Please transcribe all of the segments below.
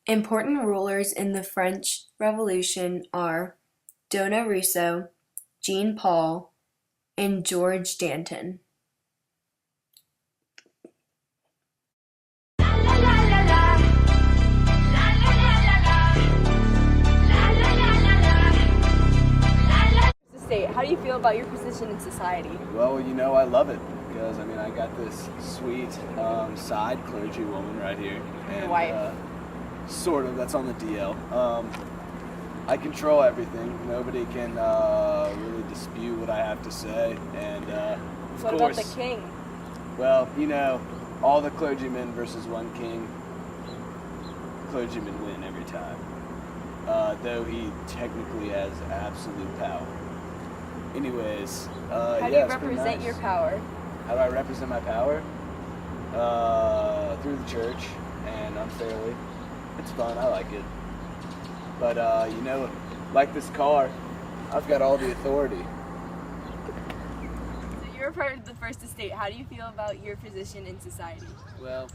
Important rulers in the French Revolution are Dona Rousseau, Jean Paul, and George Danton. How do you feel about your position in society? Well, I love it because I got this sweet side clergy woman right here, and wife. Sort of. That's on the DL. I control everything. Nobody can really dispute what I have to say, and what about the king? Well, all the clergymen versus one king. Clergymen win every time, though he technically has absolute power. Anyways, how do you represent your power? How do I represent my power? Through the church and unfairly. It's fun, I like it. But, like this car, I've got all the authority. So you're a part of the First Estate. How do you feel about your position in society? Well,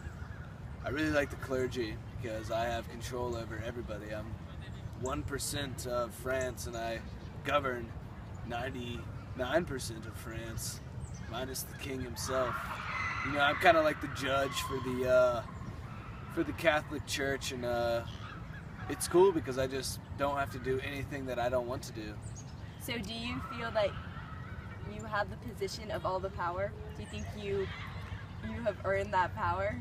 I really like the clergy because I have control over everybody. I'm 1% of France and I govern 99% of France, minus the king himself. I'm kind of like the judge for the Catholic Church, and it's cool because I just don't have to do anything that I don't want to do. So do you feel that you have the position of all the power? Do you think you have earned that power?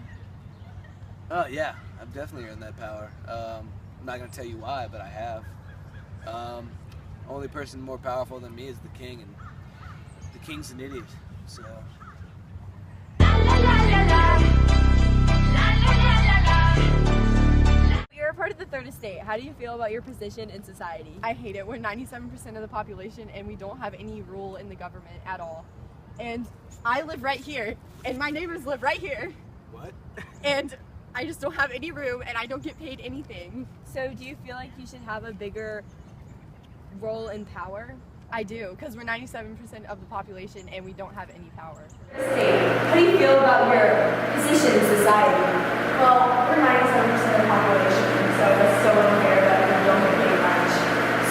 Oh yeah, I've definitely earned that power. I'm not going to tell you why, but I have. Only person more powerful than me is the king, and the king's an idiot, so... You're a part of the Third Estate. How do you feel about your position in society? I hate it. We're 97% of the population and we don't have any rule in the government at all. And I live right here, and my neighbors live right here. What? And I just don't have any room, and I don't get paid anything. So do you feel like you should have a bigger role in power? I do, because we're 97% of the population and we don't have any power. How do you feel about your position in society? Well, we're 97% of the population, so it's so unfair that we don't get paid much.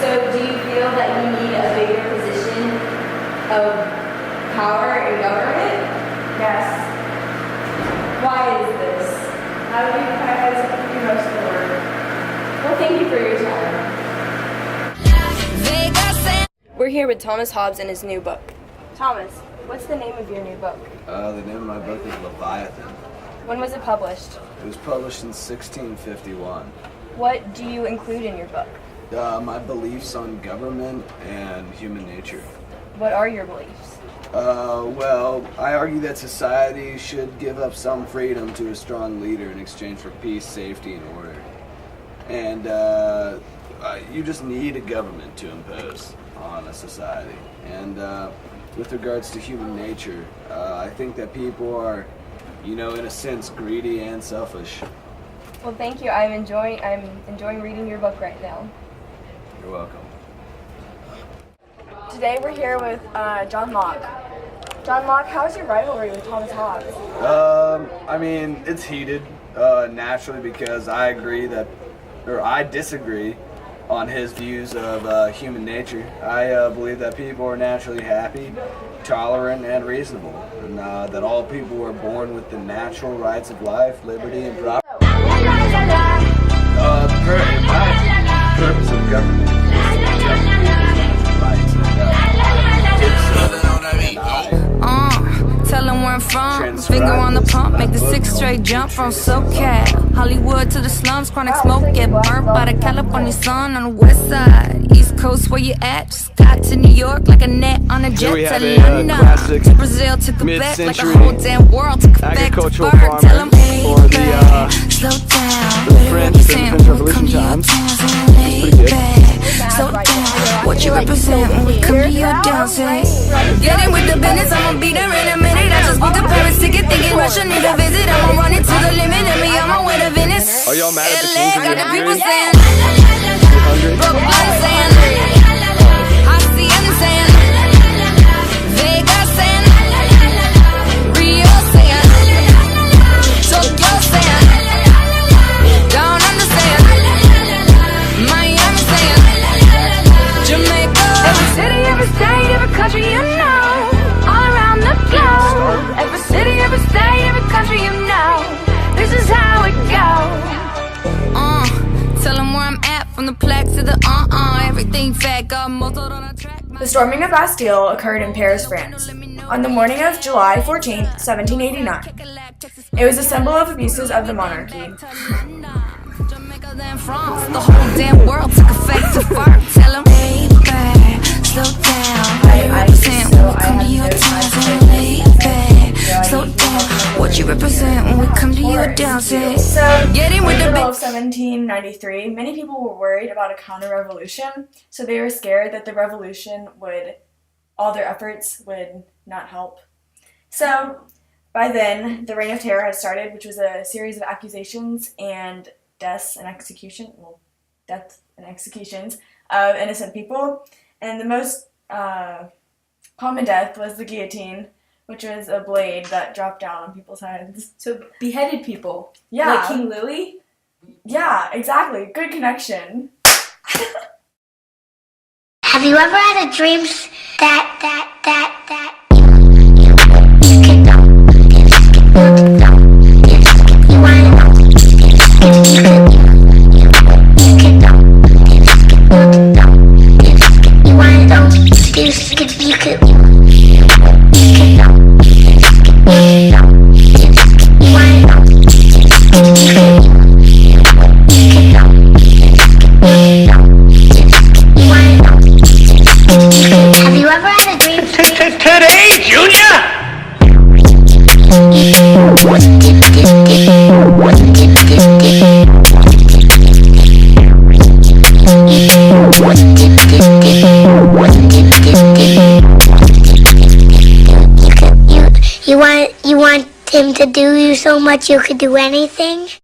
So do you feel that you need a bigger position of power in government? Yes. Why is this? Because you're most of the work. Well, thank you for your time. We're here with Thomas Hobbes and his new book. Thomas, what's the name of your new book? The name of my book is Leviathan. When was it published? It was published in 1651. What do you include in your book? My beliefs on government and human nature. What are your beliefs? Well, I argue that society should give up some freedom to a strong leader in exchange for peace, safety, and order. And you just need a government to impose on a society. And with regards to human nature, I think that people are, in a sense, greedy and selfish. Well, thank you. I'm enjoying reading your book right now. You're welcome. Today we're here with John Locke. John Locke, how's your rivalry with Thomas Hobbes? It's heated, naturally, because I disagree on his views of human nature. I believe that people are naturally happy, tolerant, and reasonable, and that all people were born with the natural rights of life, liberty, and property. My purpose of government is to protect people's rights Tell them where I'm from, finger on the pump, make the 6 straight jump from SoCal, Hollywood to the slums, chronic smoke, get burnt by the California sun on the west side, East Coast where you at, just got to New York like a net on a jet to London, to Brazil, took a bet like a whole damn world, took a back to bird, tell them hey back, slow down, better represent when we come to your towns and lay back, slow down, what you represent when we come to your dancing, get in with the business, I'ma be there in a minute. I just booked a Paris ticket, thinking Russia need a visit. I'ma run it to the limit and be on my way to Venice. Are y'all mad at the LA, king? got the people saying, Brooklyn saying, Hacienda saying, Vegas saying, Rio saying, Tokyo saying, don't understand. back up, motor on a track. The storming of Bastille occurred in Paris, France, on the morning of July 14, 1789. It was a symbol of abuses of the monarchy. Than France, the whole damn world took effect to fart. Tell 'em, baby, slow down. I Come to your town, so baby, slow down. What you represent when we come to your dance? So, Get in with in the the middle big. of 1793, many people were worried about a counter-revolution, so they were scared that the revolution all their efforts would not help. So, by then, the Reign of Terror had started, which was a series of accusations and deaths and executions of innocent people. And the most common death was the guillotine, which was a blade that dropped down on people's heads. So beheaded people. Yeah. Like King Louis? Yeah, exactly. Good connection. Have you ever had a dream that Have you ever had a dream Today, Junior! You want him to do you so much you could do anything?